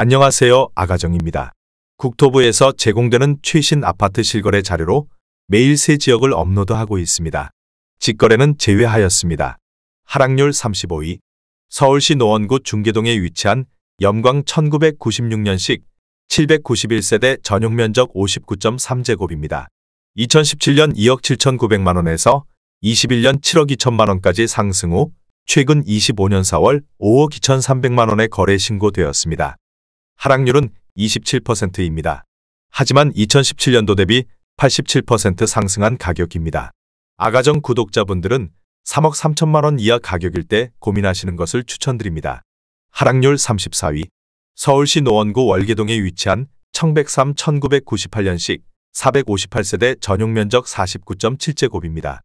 안녕하세요. 아가정입니다. 국토부에서 제공되는 최신 아파트 실거래 자료로 매일 새 지역을 업로드하고 있습니다. 직거래는 제외하였습니다. 하락률 35위. 서울시 노원구 중계동에 위치한 염광 1996년식 791세대 전용 면적 59.3제곱입니다. 2017년 2억 7,900만 원에서 21년 7억 2천만 원까지 상승 후 최근 25년 4월 5억 2,300만 원에 거래 신고되었습니다. 하락률은 27%입니다. 하지만 2017년도 대비 87% 상승한 가격입니다. 아가정 구독자분들은 3억 3천만 원 이하 가격일 때 고민하시는 것을 추천드립니다. 하락률 34위. 서울시 노원구 월계동에 위치한 청백삼 1998년식 458세대 전용 면적 49.7제곱입니다.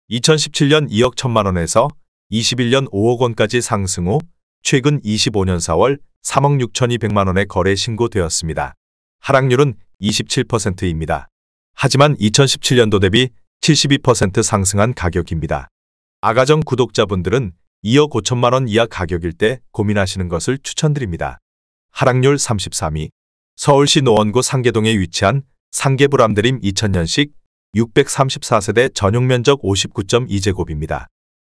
2017년 2억 1천만 원에서 21년 5억 원까지 상승 후 최근 25년 4월 3억 6,200만 원에 거래 신고되었습니다. 하락률은 27%입니다. 하지만 2017년도 대비 72% 상승한 가격입니다. 아가정 구독자분들은 2억 5천만 원 이하 가격일 때 고민하시는 것을 추천드립니다. 하락률 33위. 서울시 노원구 상계동에 위치한 상계불암드림 2000년식 634세대 전용 면적 59.2제곱입니다.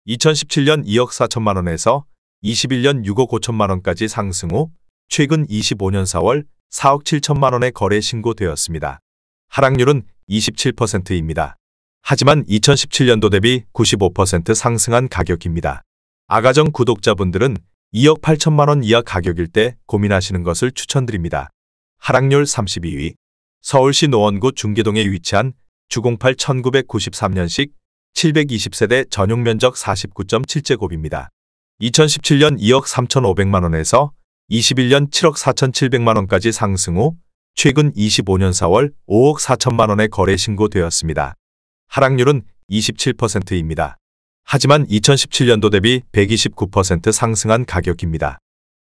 2017년 2억 4천만 원에서 21년 6억 5천만 원까지 상승 후 최근 25년 4월 4억 7천만 원에 거래 신고되었습니다. 하락률은 27%입니다. 하지만 2017년도 대비 95% 상승한 가격입니다. 아가정 구독자분들은 2억 8천만 원 이하 가격일 때 고민하시는 것을 추천드립니다. 하락률 32위. 서울시 노원구 중계동에 위치한 주공팔 1993년식 720세대 전용 면적 49.7제곱입니다. 2017년 2억 3,500만 원에서 21년 7억 4,700만 원까지 상승 후 최근 25년 4월 5억 4천만 원에 거래 신고되었습니다. 하락률은 27%입니다. 하지만 2017년도 대비 129% 상승한 가격입니다.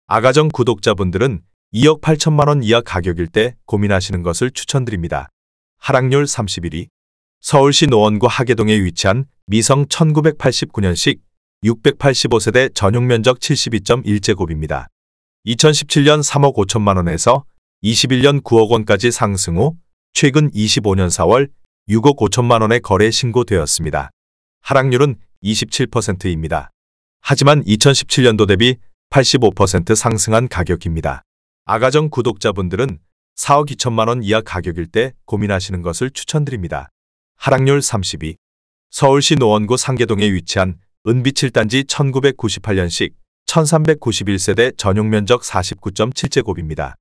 아가정 구독자분들은 2억 8천만 원 이하 가격일 때 고민하시는 것을 추천드립니다. 하락률 31위. 서울시 노원구 하계동에 위치한 미성 1989년식 685세대 전용 면적 72.1제곱입니다. 2017년 3억 5천만 원에서 21년 9억 원까지 상승 후 최근 25년 4월 6억 5천만 원에 거래 신고되었습니다. 하락률은 27%입니다. 하지만 2017년도 대비 85% 상승한 가격입니다. 아가정 구독자분들은 4억 2천만 원 이하 가격일 때 고민하시는 것을 추천드립니다. 하락률 32. 서울시 노원구 상계동에 위치한 은비 7단지 1998년식 1391세대 전용 면적 49.7제곱입니다.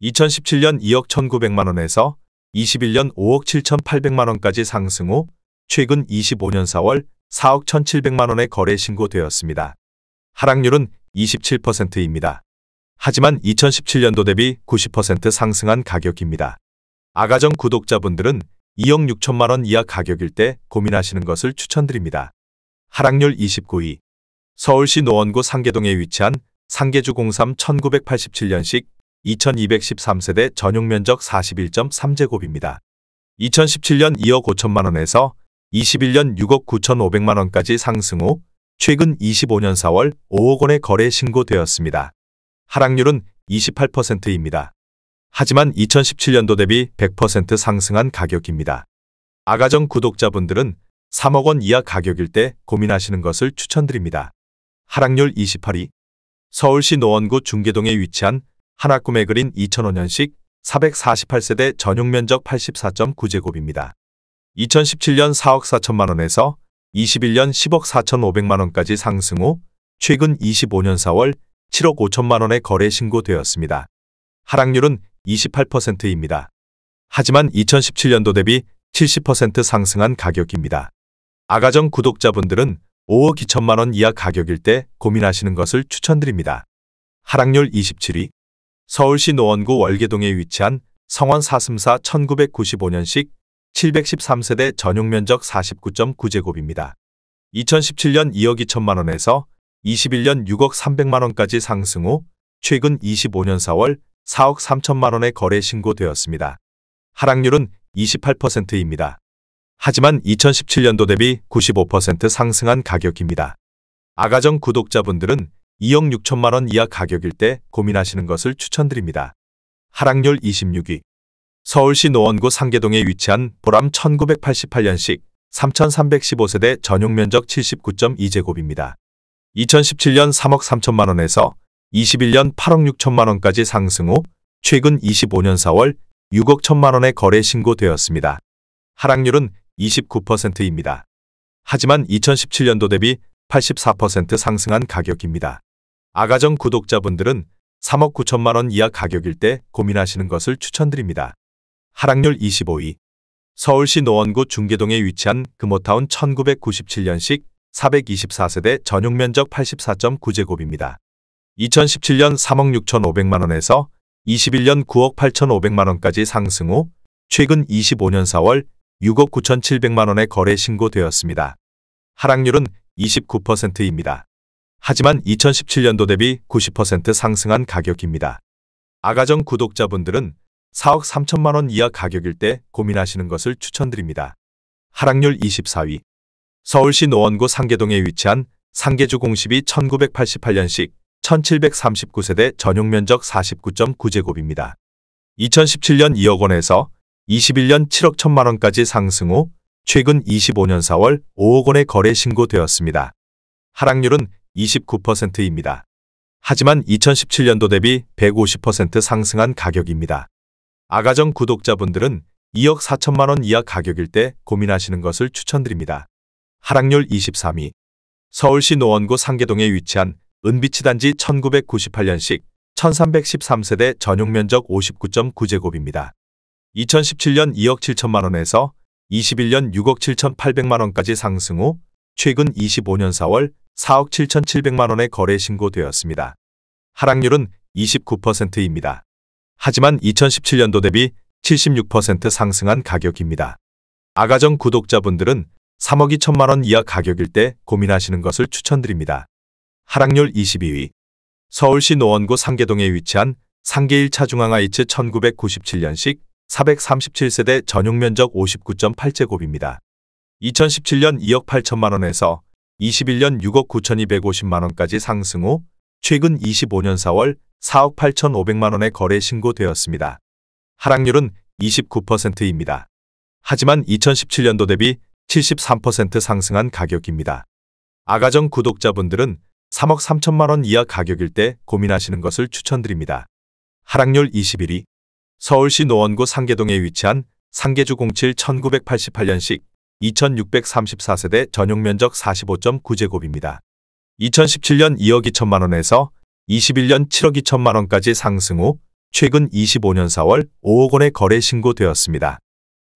2017년 2억 1,900만 원에서 21년 5억 7,800만 원까지 상승 후 최근 25년 4월 4억 1,700만 원에 거래 신고되었습니다. 하락률은 27%입니다. 하지만 2017년도 대비 90% 상승한 가격입니다. 아가정 구독자분들은 2억 6천만 원 이하 가격일 때 고민하시는 것을 추천드립니다. 하락률 29위. 서울시 노원구 상계동에 위치한 상계주 03 1987년식 2213세대 전용 면적 41.3제곱입니다. 2017년 2억 5천만 원에서 21년 6억 9,500만 원까지 상승 후 최근 25년 4월 5억 원에 거래 신고되었습니다. 하락률은 28%입니다. 하지만 2017년도 대비 100% 상승한 가격입니다. 아가정 구독자분들은 3억 원 이하 가격일 때 고민하시는 것을 추천드립니다. 하락률 28위. 서울시 노원구 중계동에 위치한 하나꿈에 그린 2005년식 448세대 전용 면적 84.9제곱입니다. 2017년 4억 4천만 원에서 21년 10억 4,500만 원까지 상승 후 최근 25년 4월 7억 5천만 원에 거래 신고되었습니다. 하락률은 28%입니다. 하지만 2017년도 대비 70% 상승한 가격입니다. 아가정 구독자분들은 5억 2천만 원 이하 가격일 때 고민하시는 것을 추천드립니다. 하락률 27위. 서울시 노원구 월계동에 위치한 성원 사슴사 1995년식 713세대 전용 면적 49.9제곱입니다. 2017년 2억 2천만 원에서 21년 6억 300만 원까지 상승 후 최근 25년 4월 4억 3천만 원에 거래 신고되었습니다. 하락률은 28%입니다. 하지만 2017년도 대비 95% 상승한 가격입니다. 아가정 구독자분들은 2억 6천만 원 이하 가격일 때 고민하시는 것을 추천드립니다. 하락률 26위. 서울시 노원구 상계동에 위치한 보람 1988년식 3315세대 전용 면적 79.2제곱입니다. 2017년 3억 3천만 원에서 21년 8억 6천만 원까지 상승 후 최근 25년 4월 6억 1천만 원에 거래 신고되었습니다. 하락률은 29%입니다. 하지만 2017년도 대비 84% 상승한 가격입니다. 아가정 구독자분들은 3억 9천만 원 이하 가격일 때 고민하시는 것을 추천드립니다. 하락률 25위. 서울시 노원구 중계동에 위치한 금호타운 1997년식 424세대 전용 면적 84.9제곱입니다. 2017년 3억 6천5백만 원에서 21년 9억 8천5백만 원까지 상승 후 최근 25년 4월 6억 9천7백만 원에 거래 신고되었습니다. 하락률은 29%입니다. 하지만 2017년도 대비 90% 상승한 가격입니다. 아가정 구독자분들은 4억 3천만 원 이하 가격일 때 고민하시는 것을 추천드립니다. 하락률 24위. 서울시 노원구 상계동에 위치한 상계주 012 1988년식 1739세대 전용 면적 49.9제곱입니다. 2017년 2억 원에서 21년 7억 1천만 원까지 상승 후 최근 25년 4월 5억 원에 거래 신고되었습니다. 하락률은 29%입니다. 하지만 2017년도 대비 150% 상승한 가격입니다. 아가정 구독자분들은 2억 4천만 원 이하 가격일 때 고민하시는 것을 추천드립니다. 하락률 23위. 서울시 노원구 상계동에 위치한 은비치 단지 1998년식 1313세대 전용 면적 59.9제곱입니다. 2017년 2억 7천만 원에서 21년 6억 7천8백만 원까지 상승 후 최근 25년 4월 4억 7천7백만 원에 거래 신고되었습니다. 하락률은 29%입니다. 하지만 2017년도 대비 76% 상승한 가격입니다. 아가정 구독자분들은 3억 2천만 원 이하 가격일 때 고민하시는 것을 추천드립니다. 하락률 22위. 서울시 노원구 상계동에 위치한 상계 1차 중앙하이츠 1997년식 437세대 전용 면적 59.8제곱입니다. 2017년 2억 8천만 원에서 21년 6억 9,250만 원까지 상승 후 최근 25년 4월 4억 8천5백만 원에 거래 신고되었습니다. 하락률은 29%입니다. 하지만 2017년도 대비 73% 상승한 가격입니다. 아가정 구독자분들은 3억 3천만 원 이하 가격일 때 고민하시는 것을 추천드립니다. 하락률 21위. 서울시 노원구 상계동에 위치한 상계주 07 1988년식 2634세대 전용 면적 45.9제곱입니다. 2017년 2억 2천만 원에서 21년 7억 2천만 원까지 상승 후 최근 25년 4월 5억 원에 거래 신고되었습니다.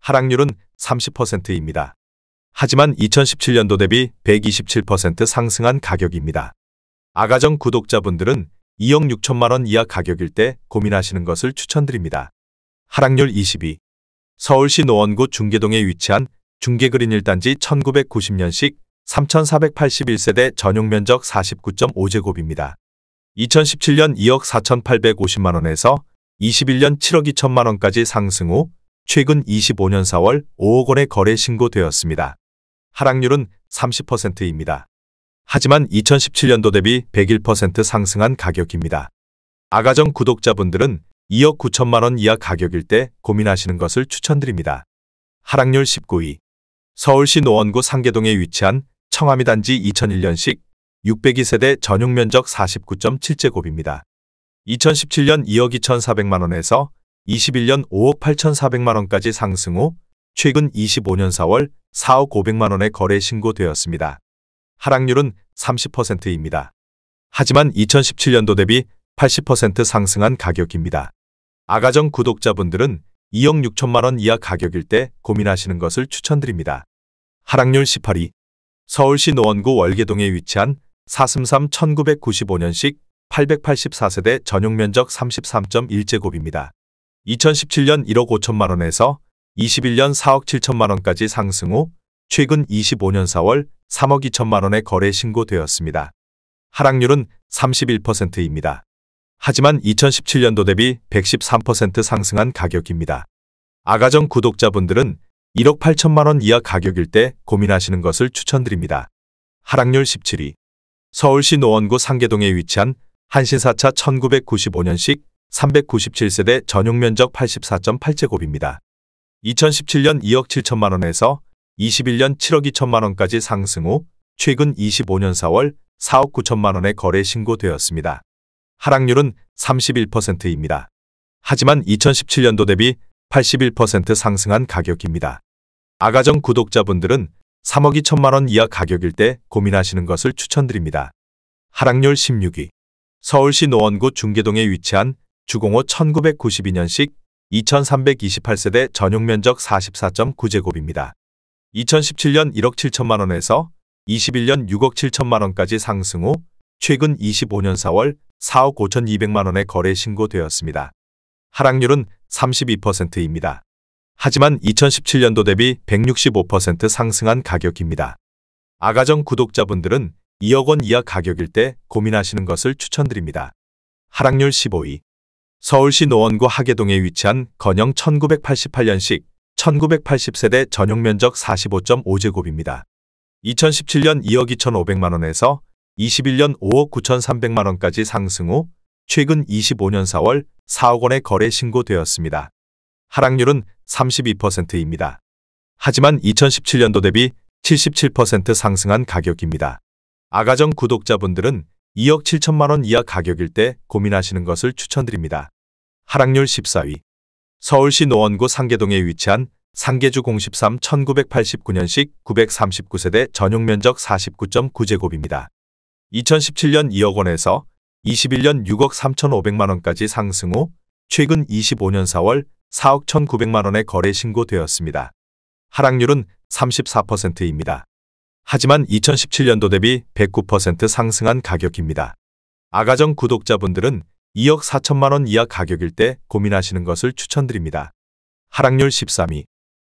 하락률은 30%입니다. 하지만 2017년도 대비 127% 상승한 가격입니다. 아가정 구독자분들은 2억 6천만 원 이하 가격일 때 고민하시는 것을 추천드립니다. 하락률 22. 서울시 노원구 중계동에 위치한 중계그린 1단지 1990년식 3481세대 전용 면적 49.5제곱입니다. 2017년 2억 4,850만 원에서 21년 7억 2천만 원까지 상승 후 최근 25년 4월 5억 원에 거래 신고되었습니다. 하락률은 30%입니다. 하지만 2017년도 대비 101% 상승한 가격입니다. 아가정 구독자분들은 2억 9천만 원 이하 가격일 때 고민하시는 것을 추천드립니다. 하락률 19위. 서울시 노원구 상계동에 위치한 청아미 단지 2001년식 602세대 전용 면적 49.7제곱입니다. 2017년 2억 2천4백만 원에서 21년 5억 8천4백만 원까지 상승 후 최근 25년 4월 4억 5백만 원에 거래 신고되었습니다. 하락률은 30%입니다. 하지만 2017년도 대비 80% 상승한 가격입니다. 아가정 구독자분들은 2억 6천만 원 이하 가격일 때 고민하시는 것을 추천드립니다. 하락률 18위. 서울시 노원구 월계동에 위치한 사슴삼 1995년식 884세대 전용 면적 33.1제곱입니다. 2017년 1억 5천만 원에서 21년 4억 7천만 원까지 상승 후 최근 25년 4월 3억 2천만 원에 거래 신고되었습니다. 하락률은 31%입니다. 하지만 2017년도 대비 113% 상승한 가격입니다. 아가정 구독자분들은 1억 8천만 원 이하 가격일 때 고민하시는 것을 추천드립니다. 하락률 17위. 서울시 노원구 상계동에 위치한 한신사차 1995년식 397세대 전용면적 84.8제곱입니다. 2017년 2억 7천만 원에서 21년 7억 2천만 원까지 상승 후 최근 25년 4월 4억 9천만 원에 거래 신고되었습니다. 하락률은 31%입니다. 하지만 2017년도 대비 81% 상승한 가격입니다. 아가정 구독자분들은 3억 2천만 원 이하 가격일 때 고민하시는 것을 추천드립니다. 하락률 16위. 서울시 노원구 중계동에 위치한 주공호 1992년식 2328세대 전용면적 44.9제곱입니다. 2017년 1억 7천만 원에서 21년 6억 7천만 원까지 상승 후 최근 25년 4월 4억 5,200만 원에 거래 신고되었습니다. 하락률은 32%입니다. 하지만 2017년도 대비 165% 상승한 가격입니다. 아가정 구독자분들은 2억 원 이하 가격일 때 고민하시는 것을 추천드립니다. 하락률 15위. 서울시 노원구 하계동에 위치한 건영 1988년식 1980세대 전용면적 45.5제곱입니다. 2017년 2억 2,500만 원에서 21년 5억 9,300만 원까지 상승 후 최근 25년 4월 4억 원에 거래 신고되었습니다. 하락률은 32%입니다. 하지만 2017년도 대비 77% 상승한 가격입니다. 아가정 구독자분들은 2억 7천만 원 이하 가격일 때 고민하시는 것을 추천드립니다. 하락률 14위. 서울시 노원구 상계동에 위치한 상계주 013 1989년식 939세대 전용면적 49.9제곱입니다. 2017년 2억 원에서 21년 6억 3,500만 원까지 상승 후 최근 25년 4월 4억 1,900만 원에 거래 신고되었습니다. 하락률은 34%입니다. 하지만 2017년도 대비 109% 상승한 가격입니다. 아가정 구독자분들은 2억 4천만 원 이하 가격일 때 고민하시는 것을 추천드립니다. 하락률 13위.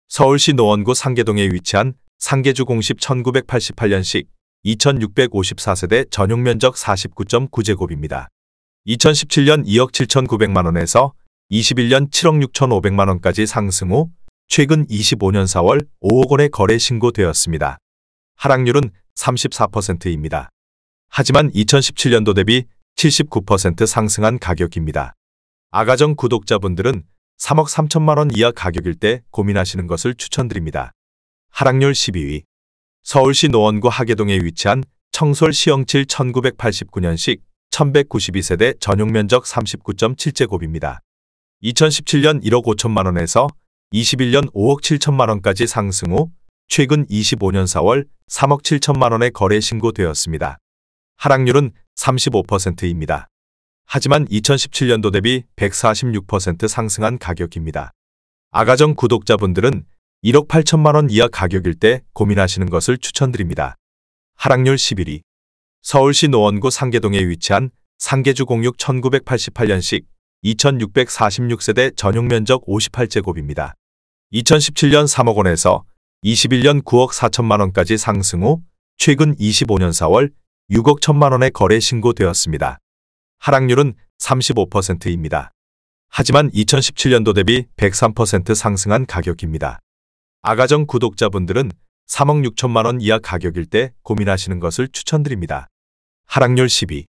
서울시 노원구 상계동에 위치한 상계주 010 1988년식 2654세대 전용면적 49.9제곱입니다. 2017년 2억 7,900만 원에서 21년 7억 6,500만 원까지 상승 후 최근 25년 4월 5억 원에 거래 신고되었습니다. 하락률은 34%입니다. 하지만 2017년도 대비 79% 상승한 가격입니다. 아가정 구독자분들은 3억 3천만 원 이하 가격일 때 고민하시는 것을 추천드립니다. 하락률 12위. 서울시 노원구 하계동에 위치한 청솔 시영칠 1989년식 1192세대 전용면적 39.7제곱입니다. 2017년 1억 5천만 원에서 21년 5억 7천만 원까지 상승 후 최근 25년 4월 3억 7천만 원에 거래 신고되었습니다. 하락률은 35%입니다. 하지만 2017년도 대비 146% 상승한 가격입니다. 아가정 구독자분들은 1억 8천만 원 이하 가격일 때 고민하시는 것을 추천드립니다. 하락률 11위. 서울시 노원구 상계동에 위치한 상계주 06 1988년식 2646세대 전용면적 58제곱입니다. 2017년 3억 원에서 21년 9억 4천만 원까지 상승 후 최근 25년 4월 6억 1천만 원에 거래 신고되었습니다. 하락률은 35%입니다. 하지만 2017년도 대비 103% 상승한 가격입니다. 아가정 구독자분들은 3억 6천만 원 이하 가격일 때 고민하시는 것을 추천드립니다. 하락률 10위.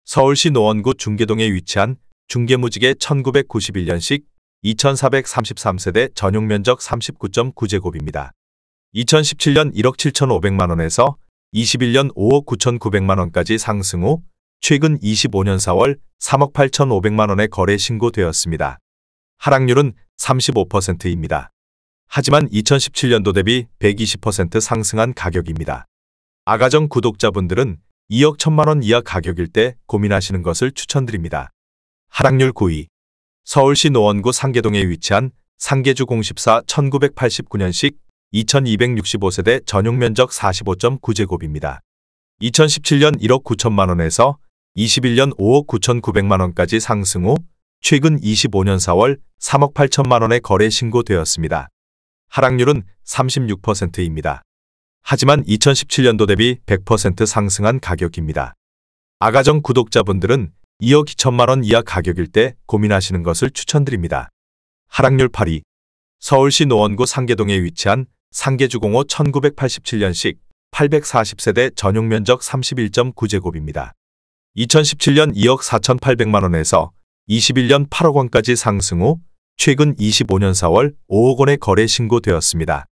서울시 노원구 중계동에 위치한 중계무지개 1991년식 2433세대 전용면적 39.9제곱입니다. 2017년 1억 7,500만 원에서 21년 5억 9,900만 원까지 상승 후 최근 25년 4월 3억 8,500만 원에 거래 신고되었습니다. 하락률은 35%입니다. 하지만 2017년도 대비 120% 상승한 가격입니다. 아가정 구독자분들은 2억 1천만 원 이하 가격일 때 고민하시는 것을 추천드립니다. 하락률 9위. 서울시 노원구 상계동에 위치한 상계주 014 1989년식 2265세대 전용면적 45.9제곱입니다. 2017년 1억 9천만 원에서 21년 5억 9,900만 원까지 상승 후 최근 25년 4월 3억 8천만 원에 거래 신고되었습니다. 하락률은 36%입니다. 하지만 2017년도 대비 100% 상승한 가격입니다. 아가정 구독자분들은 2억 2천만 원 이하 가격일 때 고민하시는 것을 추천드립니다. 하락률 8위. 서울시 노원구 상계동에 위치한 상계주공호 1987년식 840세대 전용 면적 31.9제곱입니다. 2017년 2억 4,800만 원에서 21년 8억 원까지 상승 후 최근 25년 4월 5억 원의 거래 신고되었습니다.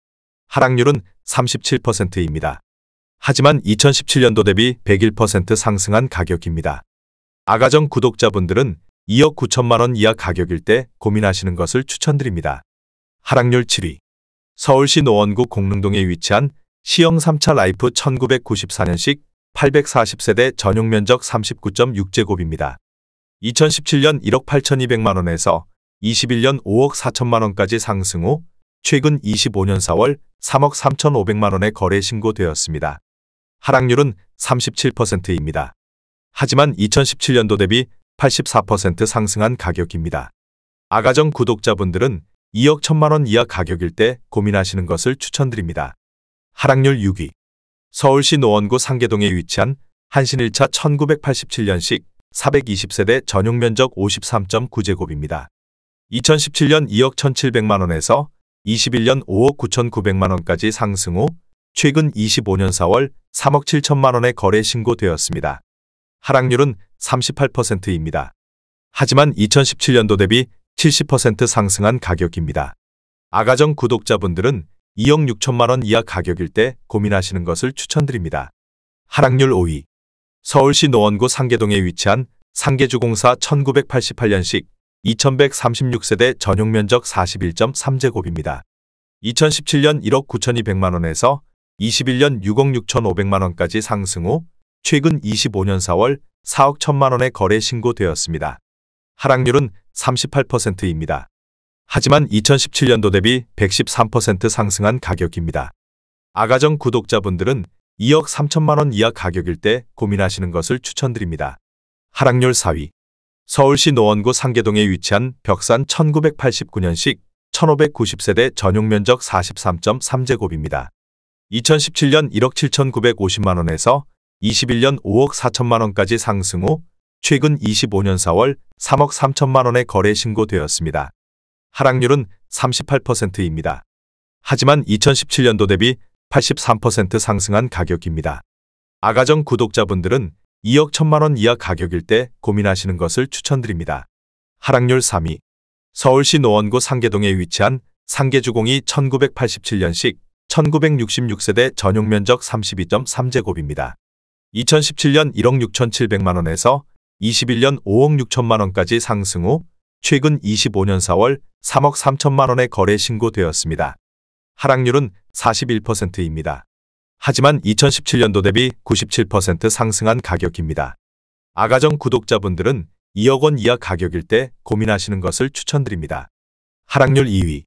하락률은 37%입니다. 하지만 2017년도 대비 101% 상승한 가격입니다. 아가정 구독자분들은 2억 9천만 원 이하 가격일 때 고민하시는 것을 추천드립니다. 하락률 7위. 서울시 노원구 공릉동에 위치한 시형 3차 라이프 1994년식 840세대 전용 면적 39.6제곱입니다. 2017년 1억 8,200만 원에서 21년 5억 4천만 원까지 상승 후 최근 25년 4월 3억 3,500만 원의 거래 신고되었습니다. 하락률은 37%입니다. 하지만 2017년도 대비 84% 상승한 가격입니다. 아가정 구독자분들은 2억 1천만 원 이하 가격일 때 고민하시는 것을 추천드립니다. 하락률 6위. 서울시 노원구 상계동에 위치한 한신 1차 1987년식 420세대 전용 면적 53.9제곱입니다. 2017년 2억 1,700만 원에서 21년 5억 9,900만 원까지 상승 후 최근 25년 4월 3억 7천만 원의 거래 신고되었습니다. 하락률은 38%입니다. 하지만 2017년도 대비 70% 상승한 가격입니다. 아가정 구독자분들은 2억 6천만 원 이하 가격일 때 고민하시는 것을 추천드립니다. 하락률 5위. 서울시 노원구 상계동에 위치한 상계주공사 1988년식 2136세대 전용 면적 41.3제곱입니다. 2017년 1억 9,200만 원에서 21년 6억 6,500만 원까지 상승 후 최근 25년 4월 4억 1천만 원의 거래 신고되었습니다. 하락률은 38%입니다. 하지만 2017년도 대비 113% 상승한 가격입니다. 아가정 구독자분들은 2억 3천만 원 이하 가격일 때 고민하시는 것을 추천드립니다. 하락률 4위. 서울시 노원구 상계동에 위치한 벽산 1989년식 1590세대 전용 면적 43.3제곱입니다. 2017년 1억 7,950만 원에서 21년 5억 4천만 원까지 상승 후 최근 25년 4월 3억 3천만 원의 거래 신고되었습니다. 하락률은 38%입니다. 하지만 2017년도 대비 83% 상승한 가격입니다. 아가정 구독자분들은 2억 1천만 원 이하 가격일 때 고민하시는 것을 추천드립니다. 하락률 3위. 서울시 노원구 상계동에 위치한 상계주공이 1987년식 1966세대 전용 면적 32.3제곱입니다. 2017년 1억 6,700만 원에서 21년 5억 6천만 원까지 상승 후 최근 25년 4월 3억 3천만 원의 거래 신고되었습니다. 하락률은 41%입니다. 하지만 2017년도 대비 97% 상승한 가격입니다. 아가정 구독자분들은 2억 원 이하 가격일 때 고민하시는 것을 추천드립니다. 하락률 2위.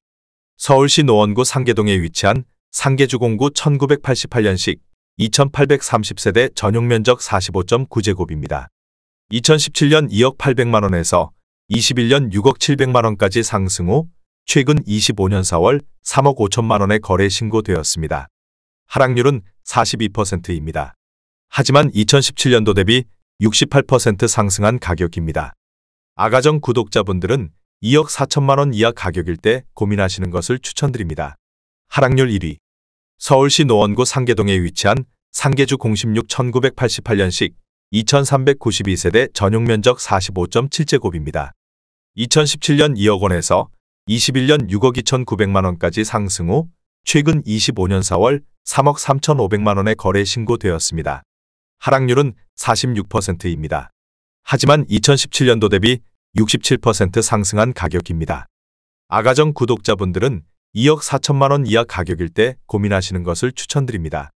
서울시 노원구 상계동에 위치한 상계주공구 1988년식 2830세대 전용 면적 45.9제곱입니다. 2017년 2억 800만 원에서 21년 6억 700만 원까지 상승 후 최근 25년 4월 3억 5천만 원의 거래 신고되었습니다. 하락률은 42%입니다. 하지만 2017년도 대비 68% 상승한 가격입니다. 아가정 구독자분들은 2억 4천만 원 이하 가격일 때 고민하시는 것을 추천드립니다. 하락률 1위. 서울시 노원구 상계동에 위치한 상계주 06 1988년식 2392세대 전용 면적 45.7제곱입니다. 2017년 2억 원에서 21년 6억 2,900만 원까지 상승 후 최근 25년 4월 3억 3,500만 원의 거래 신고되었습니다. 하락률은 46%입니다. 하지만 2017년도 대비 67% 상승한 가격입니다. 아가정 구독자분들은 2억 4천만 원 이하 가격일 때 고민하시는 것을 추천드립니다.